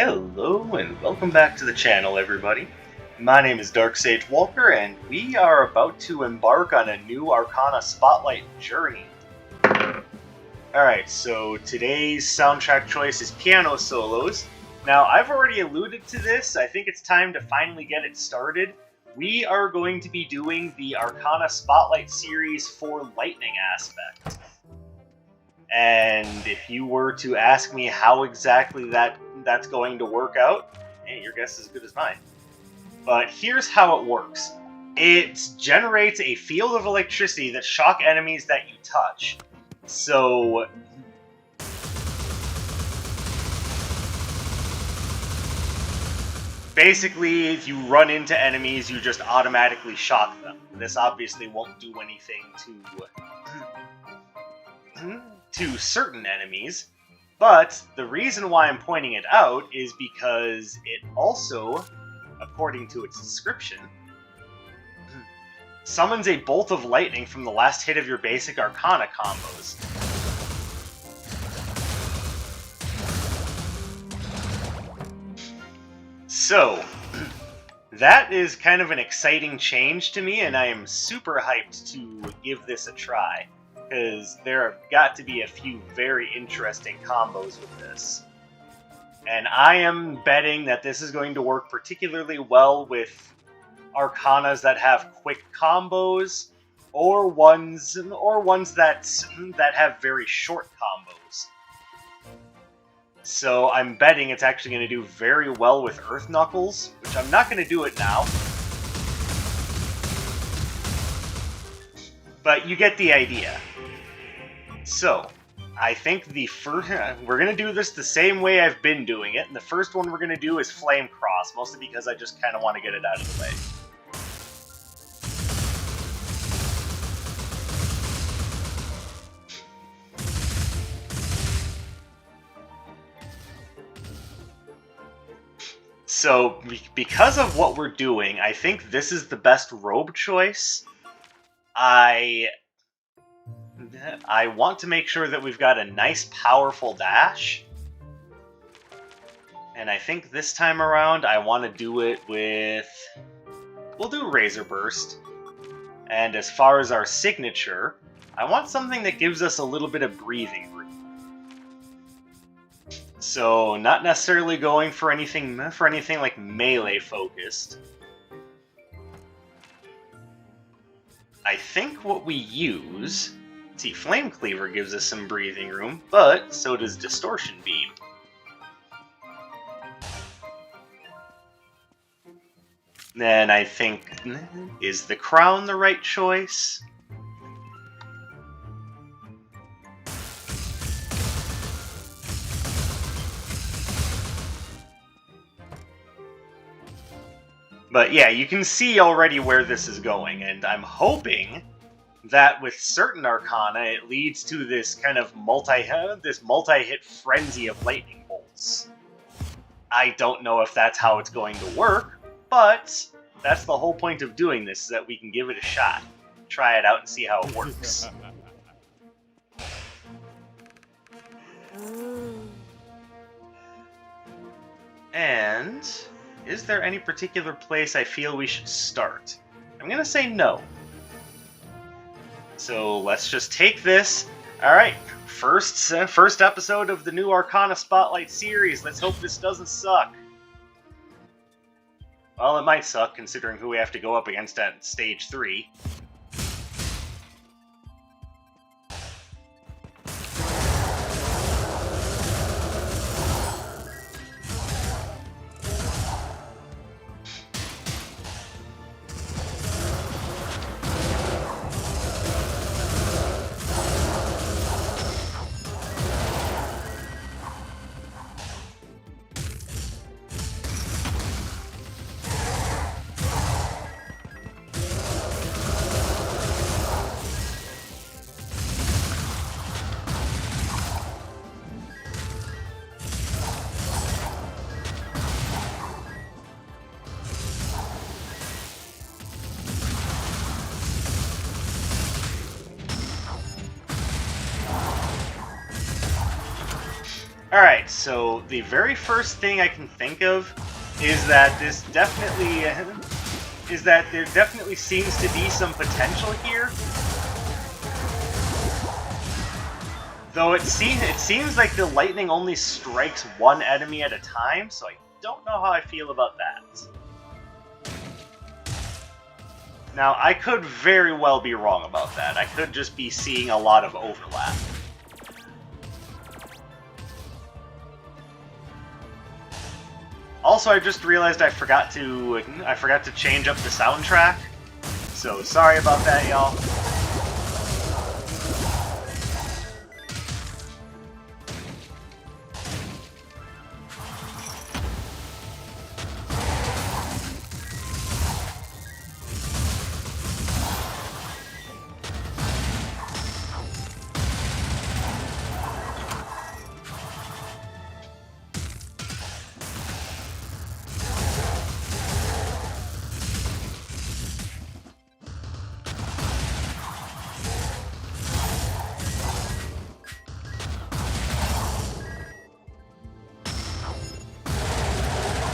Hello and welcome back to the channel, everybody. My name is Dark Sage Walker, and we are about to embark on a new Arcana Spotlight journey. Alright, so today's soundtrack choice is piano solos. Now, I've already alluded to this. I think it's time to finally get it started. We are going to be doing the Arcana Spotlight series for lightning aspect. And if you were to ask me how exactly that's going to work out, hey, your guess is as good as mine. But here's how it works. It generates a field of electricity that shock enemies that you touch. So basically, if you run into enemies, you just automatically shock them. This obviously won't do anything to certain enemies, but the reason why I'm pointing it out is because it also, according to its description, summons a bolt of lightning from the last hit of your basic Arcana combos. So, that is kind of an exciting change to me, and I am super hyped to give this a try, because there have got to be a few very interesting combos with this. And I am betting that this is going to work particularly well with Arcanas that have quick combos, or ones that have very short combos. So I'm betting it's actually going to do very well with Earth Knuckles, which I'm not going to do it now. But you get the idea. So, I think we're going to do this the same way I've been doing it, and the first one we're going to do is Flame Cross, mostly because I just kind of want to get it out of the way. So, because of what we're doing, I think this is the best robe choice. I want to make sure that we've got a nice, powerful dash. And I think this time around, I want to do it with... We'll do Razor Burst. And as far as our signature, I want something that gives us a little bit of breathing room. So, not necessarily going for anything like melee-focused. I think what we use... See, Flame Cleaver gives us some breathing room, but so does Distortion Beam. Then I think, is the Crown the right choice? But yeah, you can see already where this is going, and I'm hoping that with certain Arcana, it leads to this kind of multi-hit frenzy of lightning bolts. I don't know if that's how it's going to work, but that's the whole point of doing this, so that we can give it a shot. Try it out and see how it works. And is there any particular place I feel we should start? I'm gonna say no. So let's just take this. Alright, first episode of the new Arcana Spotlight series. Let's hope this doesn't suck. Well, it might suck, considering who we have to go up against at Stage 3. Alright, so the very first thing I can think of is that there definitely seems to be some potential here. Though it seems like the lightning only strikes one enemy at a time, so I don't know how I feel about that. Now, I could very well be wrong about that. I could just be seeing a lot of overlap. Also, I just realized I forgot to change up the soundtrack. So sorry about that, y'all.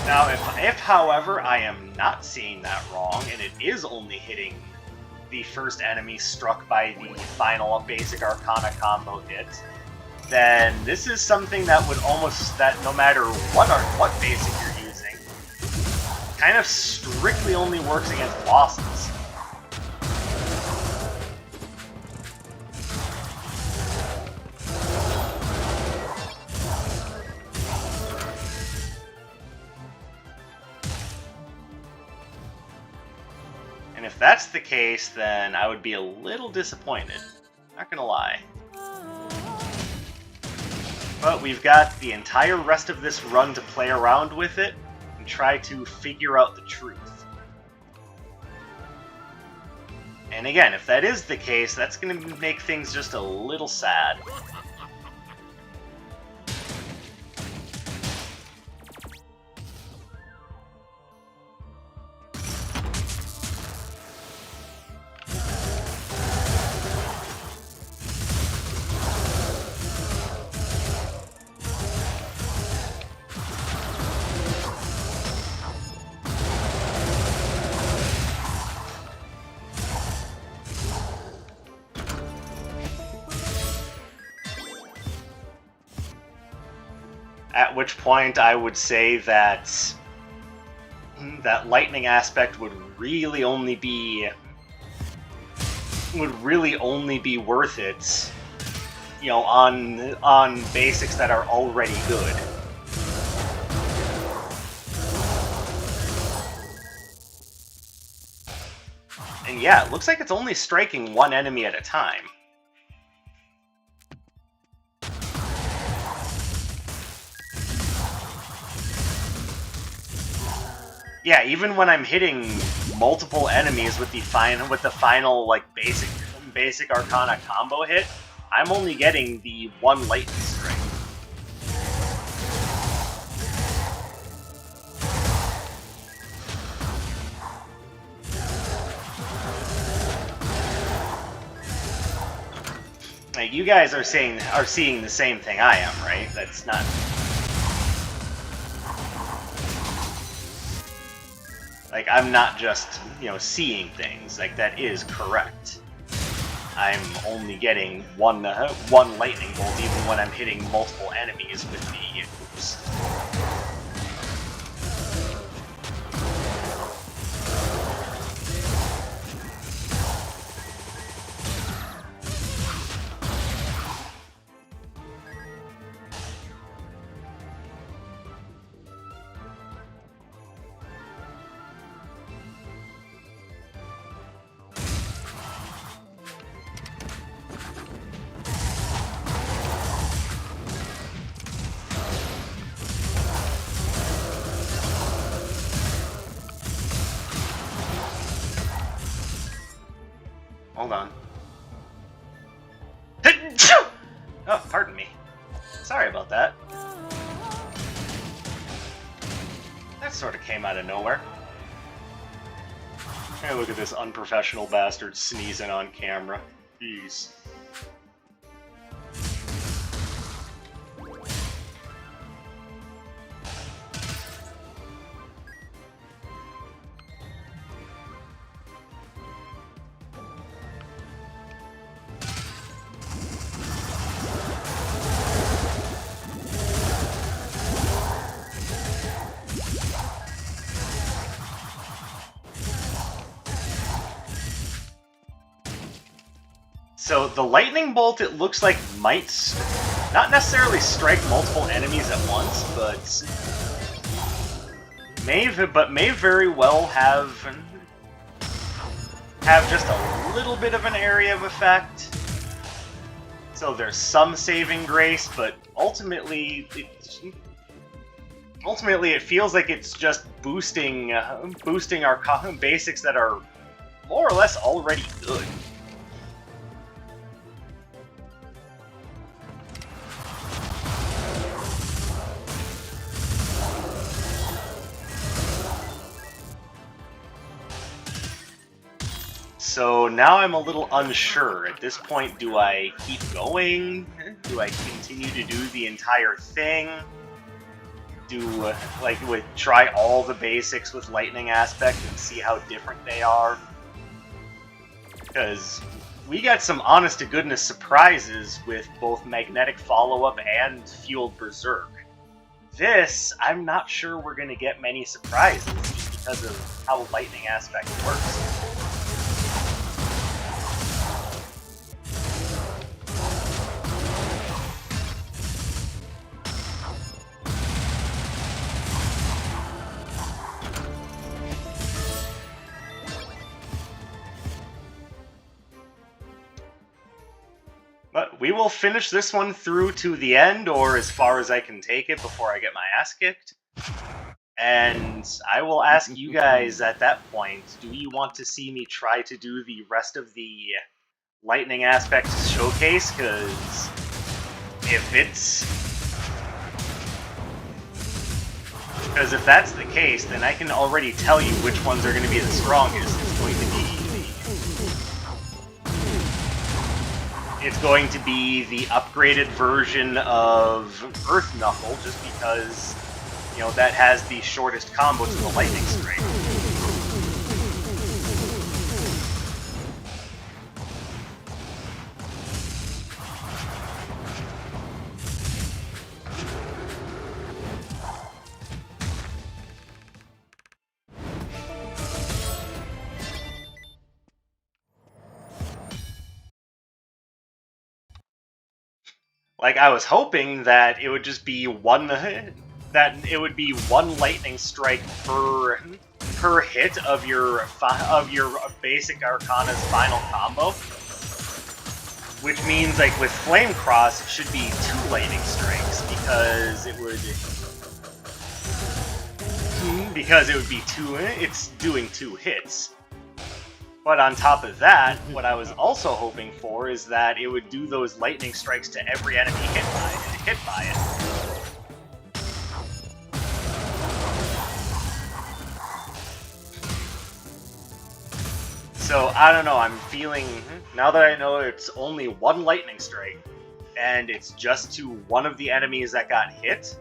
Now, if however, I am not seeing that wrong, and it is only hitting the first enemy struck by the final basic Arcana combo hit, then this is something that would that no matter what basic you're using, kind of strictly only works against bosses. If that's the case, then I would be a little disappointed. Not gonna lie. But we've got the entire rest of this run to play around with it and try to figure out the truth. And again, if that is the case, that's gonna make things just a little sad. At which point I would say that that lightning aspect would really only be worth it, you know, on basics that are already good. And yeah, it looks like it's only striking one enemy at a time. Yeah, even when I'm hitting multiple enemies with the final like basic Arcana combo hit, I'm only getting the one lightning strike. Like, you guys are seeing the same thing I am, right? That's not. Like, I'm not just, you know, seeing things. Like, that is correct. I'm only getting one lightning bolt even when I'm hitting multiple enemies with the oops. Hold on. Oh, pardon me. Sorry about that. That sort of came out of nowhere. Hey, look at this unprofessional bastard sneezing on camera. Jeez. So the lightning bolt, it looks like might not necessarily strike multiple enemies at once, but may very well have just a little bit of an area of effect. So there's some saving grace, but ultimately it feels like it's just boosting our basics that are more or less already good. So now I'm a little unsure. At this point, do I keep going? Do I continue to do the entire thing? Try all the basics with lightning aspect and see how different they are? Because we got some honest-to-goodness surprises with both magnetic follow-up and fueled berserk. This, I'm not sure we're going to get many surprises just because of how lightning aspect works. But we will finish this one through to the end, or as far as I can take it before I get my ass kicked. And I will ask you guys at that point, do you want to see me try to do the rest of the lightning aspect showcase? Because if that's the case, then I can already tell you which ones are going to be the strongest. It's going to be the upgraded version of Earth Knuckle, just because, you know, that has the shortest combo to the lightning strike. Like, I was hoping that it would just be one lightning strike per hit of your basic Arcana's final combo, which means, like, with Flame Cross, it should be 2 lightning strikes because it would be it's doing 2 hits. But on top of that, what I was also hoping for is that it would do those lightning strikes to every enemy hit by it. So, I don't know, I'm feeling, now that I know it's only 1 lightning strike, and it's just to one of the enemies that got hit,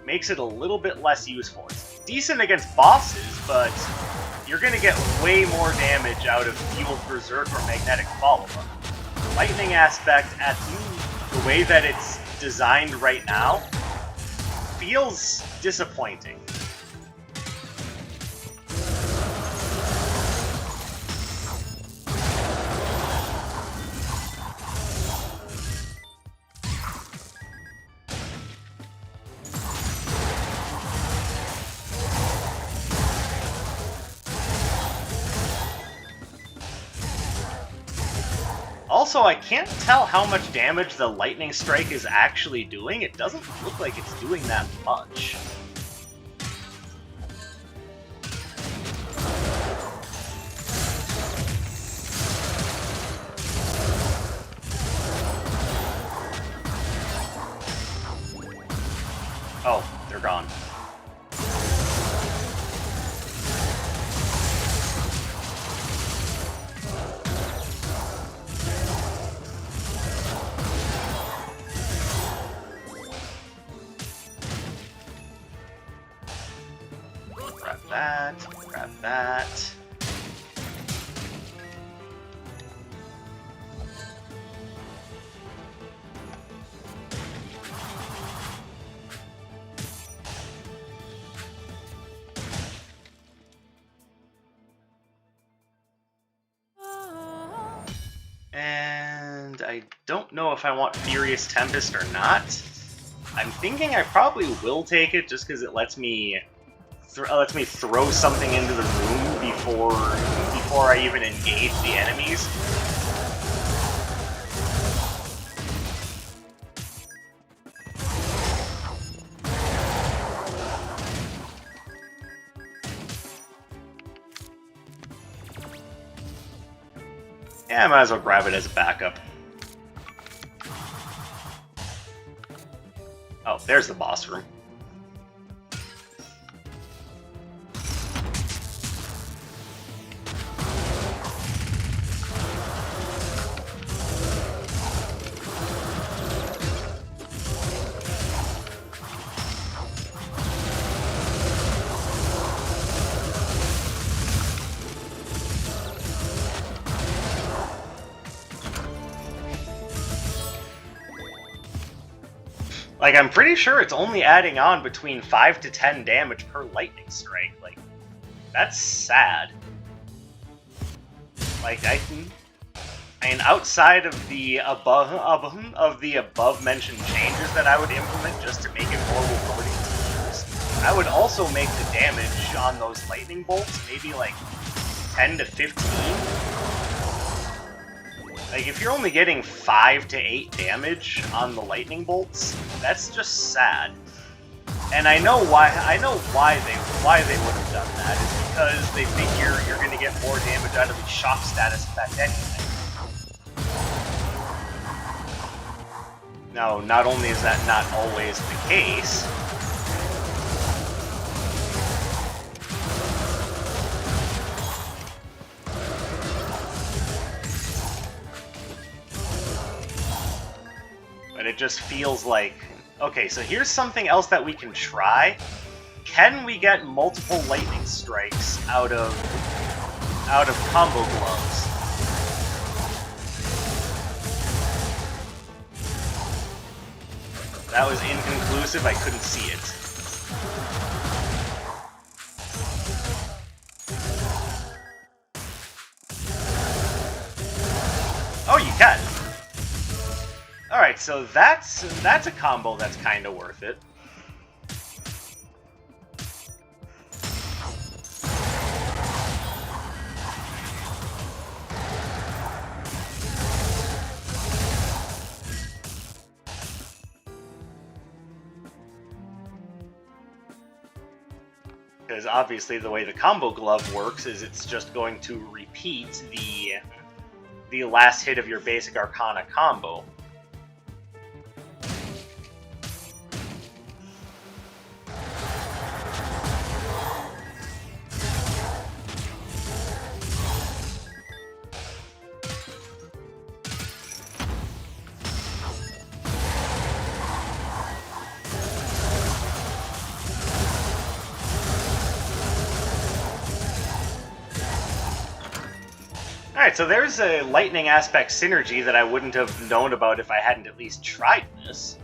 makes it a little bit less useful. It's decent against bosses, but you're going to get way more damage out of Fueled Berserk or Magnetic Follow-Up. Lightning aspect, at the way that it's designed right now, feels disappointing. Also, I can't tell how much damage the lightning strike is actually doing. It doesn't look like it's doing that much. Oh, they're gone. Grab that. And don't know if I want Furious Tempest or not. I'm thinking I probably will take it just because it lets me throw something into the room before I even engage the enemies. Yeah, I might as well grab it as a backup. Oh, there's the boss room. Like, I'm pretty sure it's only adding on between 5 to 10 damage per lightning strike. Like, that's sad. Like, I mean, outside of the above mentioned changes that I would implement just to make it more rewarding to use, I would also make the damage on those lightning bolts maybe like 10 to 15. Like, if you're only getting 5 to 8 damage on the lightning bolts, that's just sad. And I know why they would have done that, is because they figure you're going to get more damage out of the shock status effect anyway. Now, not only is that not always the case, but it just feels like, okay, so here's something else that we can try. Can we get multiple lightning strikes out of combo gloves? That was inconclusive, I couldn't see it. Oh, you can. Alright, so that's a combo that's kind of worth it. Because obviously the way the combo glove works is it's just going to repeat the last hit of your basic Arcana combo. Alright, so there's a lightning aspect synergy that I wouldn't have known about if I hadn't at least tried this.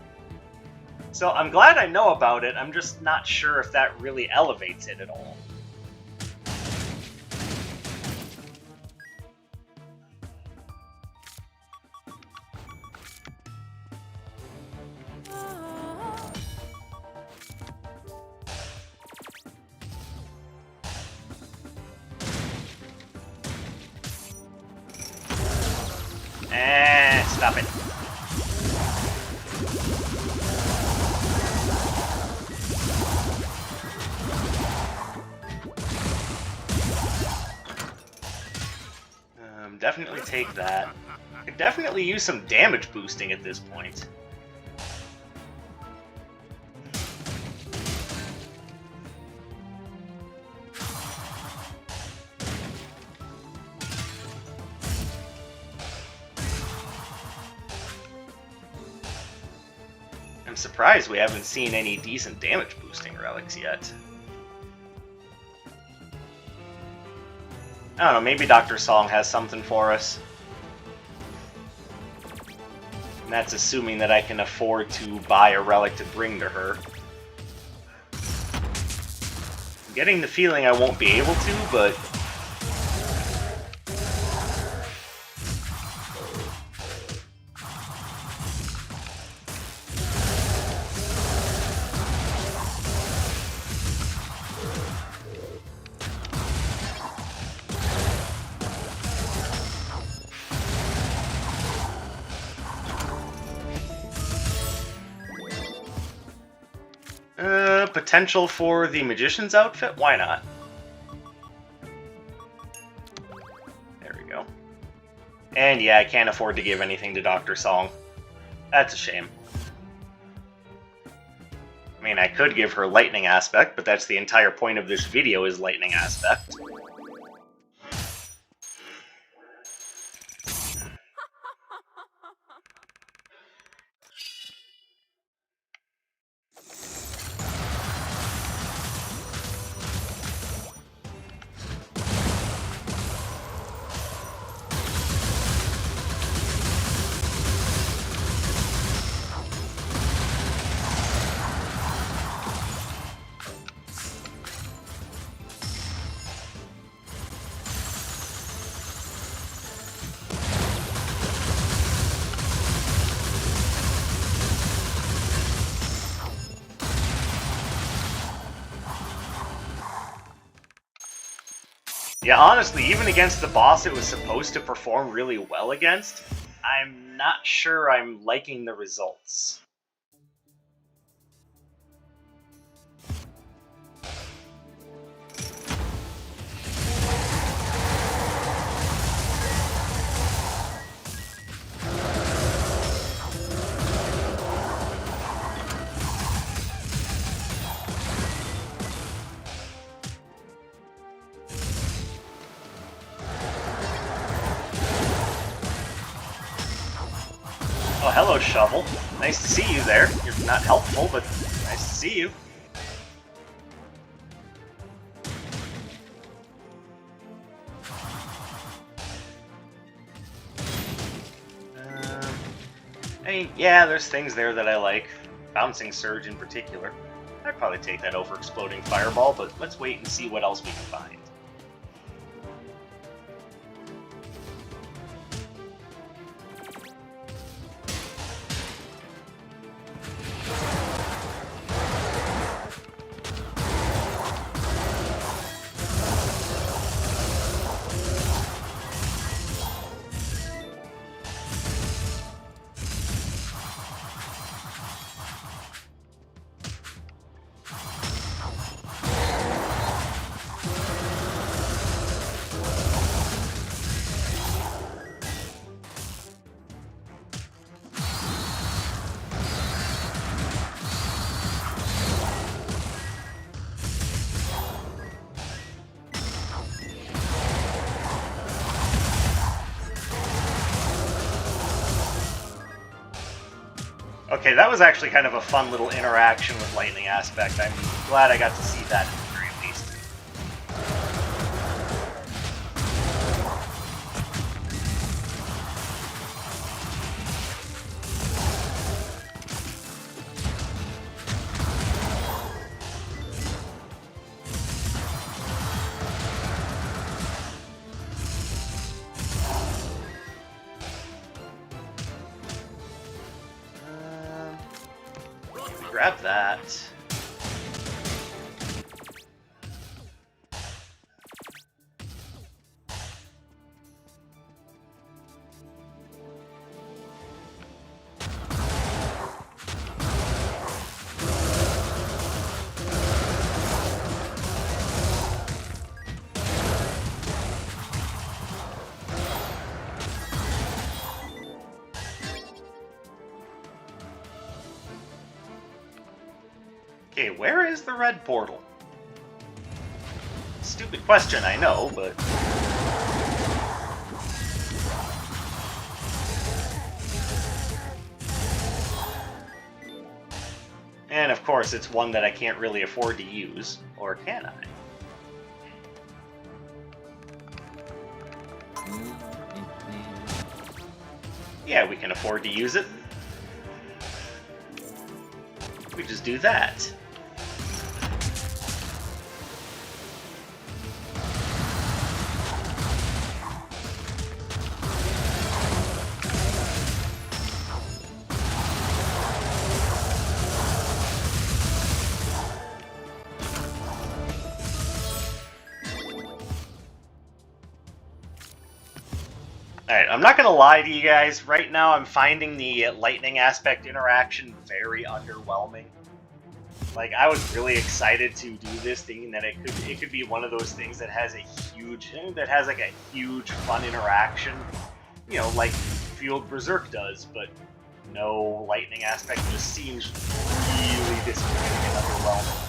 So I'm glad I know about it, I'm just not sure if that really elevates it at all. Stop it. Definitely take that. Could definitely use some damage boosting at this point. I'm surprised we haven't seen any decent damage boosting relics yet. I don't know, maybe Dr. Song has something for us. And that's assuming that I can afford to buy a relic to bring to her. I'm getting the feeling I won't be able to, but... Potential for the magician's outfit? Why not? There we go. And yeah, I can't afford to give anything to Dr. Song. That's a shame. I mean, I could give her Lightning Aspect, but that's the entire point of this video is Lightning Aspect. Yeah, honestly, even against the boss it was supposed to perform really well against, I'm not sure I'm liking the results. Oh, hello, Shovel. Nice to see you there. You're not helpful, but nice to see you. I mean, yeah, there's things there that I like. Bouncing Surge in particular. I'd probably take that over Exploding Fireball, but let's wait and see what else we can find. Okay, that was actually kind of a fun little interaction with Lightning Aspect. I'm glad I got to see that at the very least. Grab that. Okay, where is the red portal? Stupid question, I know, but... And of course, it's one that I can't really afford to use, or can I? Yeah, we can afford to use it. We just do that. Alright, I'm not gonna lie to you guys, right now I'm finding the Lightning Aspect interaction very underwhelming. Like, I was really excited to do this, thinking that it could be one of those things that has like a huge fun interaction, you know, like Field Berserk does, but no, lightning aspect just seems really disappointing and underwhelming.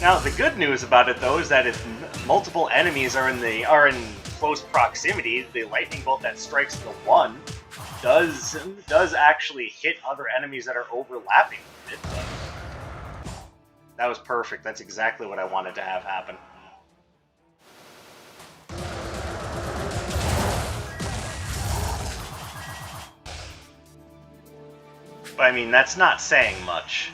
Now, the good news about it, though, is that if multiple enemies are in close proximity, the lightning bolt that strikes the one does actually hit other enemies that are overlapping with it. But that was perfect. That's exactly what I wanted to have happen. But I mean, that's not saying much.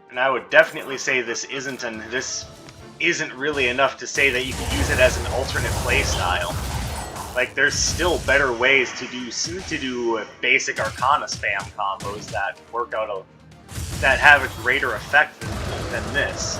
And I would definitely say this isn't really enough to say that you can use it as an alternate playstyle. Like, there's still better ways to do basic Arcana spam combos that that have a greater effect than this.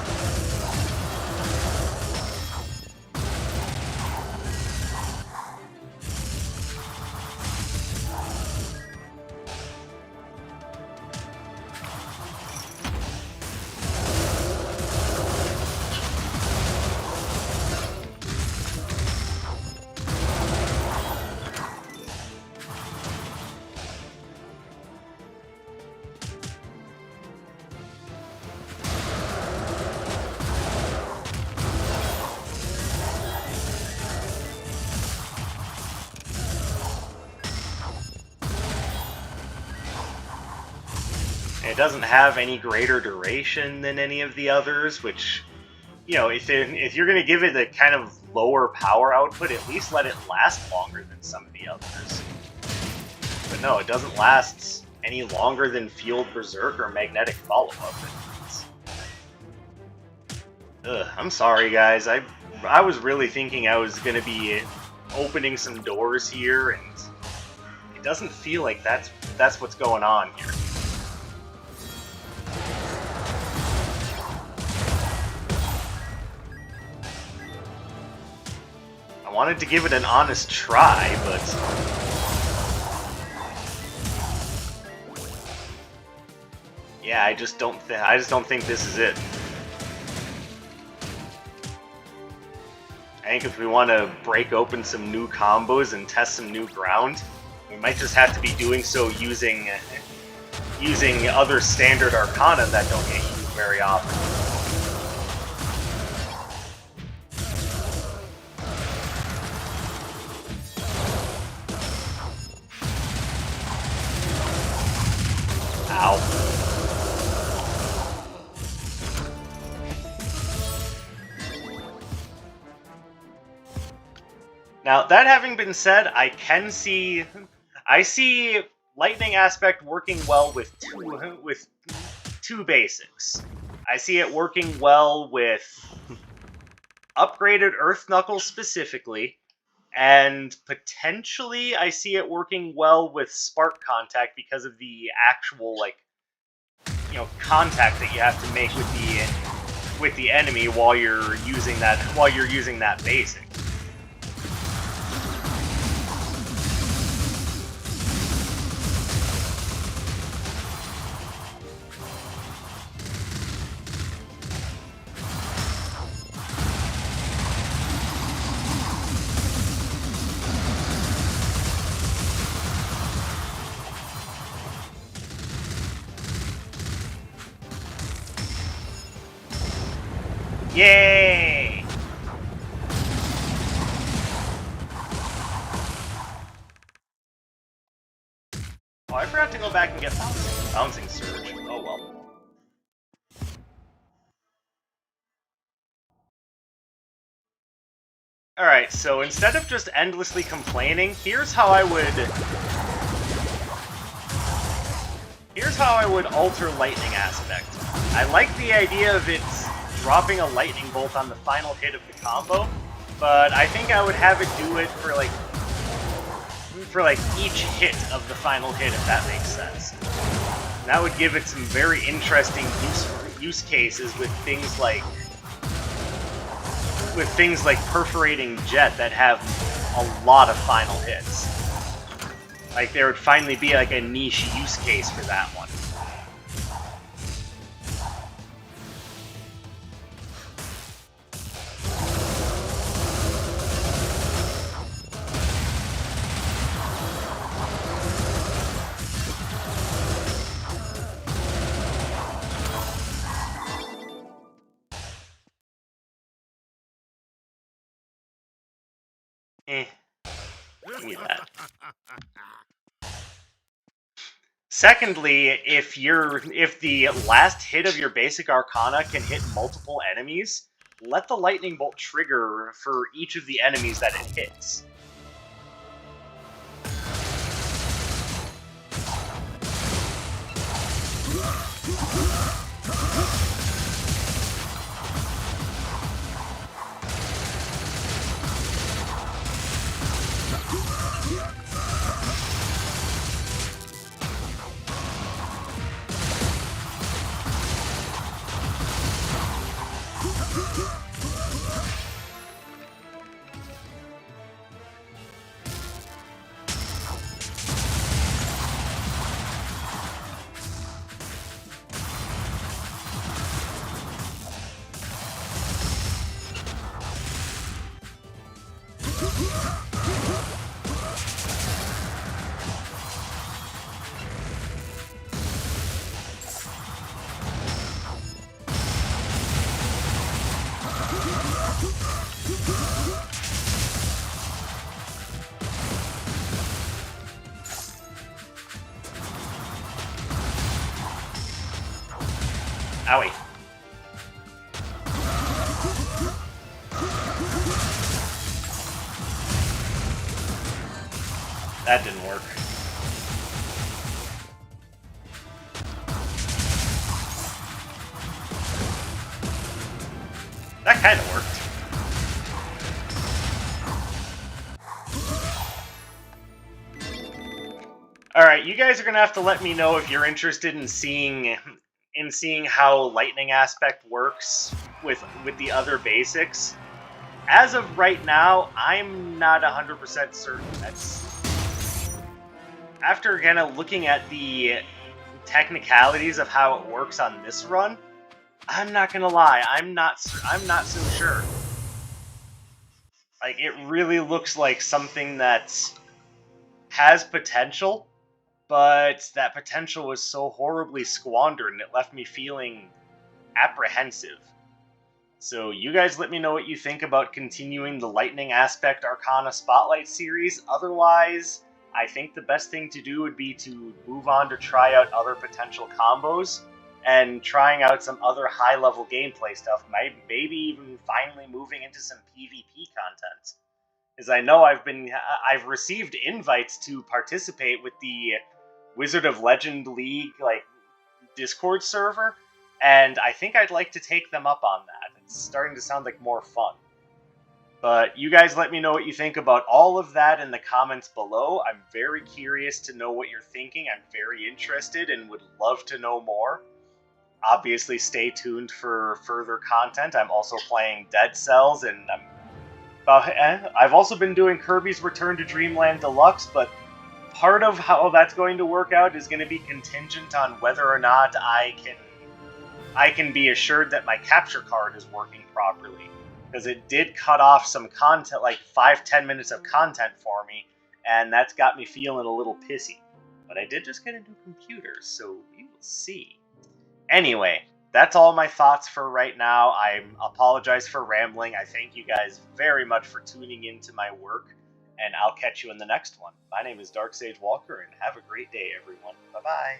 It doesn't have any greater duration than any of the others, which, you know, if you're going to give it a kind of lower power output, at least let it last longer than some of the others. But no, it doesn't last any longer than Field Berserk or Magnetic Follow-Up. Ugh, I'm sorry, guys. I was really thinking I was going to be opening some doors here, and it doesn't feel like that's what's going on here. I wanted to give it an honest try, but yeah, I just don't think this is it. I think if we want to break open some new combos and test some new ground, we might just have to be doing so using other standard Arcana that don't get used very often. Ow. Now, that having been said, I see Lightning Aspect working well with two basics. I see it working well with upgraded Earth Knuckles specifically, and potentially I see it working well with Spark Contact because of the actual, like, you know, contact that you have to make with the enemy while you're using that basic. Yay! Oh, I forgot to go back and get Bouncing Surge. Oh well. Alright, so instead of just endlessly complaining, here's how I would alter lightning aspect. I like the idea of it dropping a lightning bolt on the final hit of the combo, but I think I would have it do it for each hit of the final hit, if that makes sense. And that would give it some very interesting use cases with things like perforating jet that have a lot of final hits. Like, there would finally be like a niche use case for that one. Give me that. Secondly, if the last hit of your basic Arcana can hit multiple enemies, let the lightning bolt trigger for each of the enemies that it hits. Owie. That didn't work. That kind of worked. Alright, you guys are gonna have to let me know if you're interested in seeing how lightning aspect works with the other basics. As of right now, I'm not 100% certain. After kind of looking at the technicalities of how it works on this run, I'm not gonna lie, I'm not so sure. Like, it really looks like something that has potential, but that potential was so horribly squandered, and it left me feeling apprehensive. So you guys let me know what you think about continuing the Lightning Aspect Arcana Spotlight series. Otherwise, I think the best thing to do would be to move on to try out other potential combos, and trying out some other high-level gameplay stuff, maybe even finally moving into some PvP content. Because I know I've received invites to participate with the Wizard of Legend League, like, Discord server, and I think I'd like to take them up on that. It's starting to sound like more fun. But you guys let me know what you think about all of that in the comments below. I'm very curious to know what you're thinking. I'm very interested and would love to know more. Obviously, stay tuned for further content. I'm also playing Dead Cells, and I've also been doing Kirby's Return to Dreamland Deluxe, but part of how that's going to work out is going to be contingent on whether or not I can be assured that my capture card is working properly. Because it did cut off some content, like 5-10 minutes of content for me, and that's got me feeling a little pissy. But I did just get a new computer, so we will see. Anyway, that's all my thoughts for right now. I apologize for rambling. I thank you guys very much for tuning into my work, and I'll catch you in the next one. My name is Dark Sage Walker, and have a great day, everyone. Bye-bye.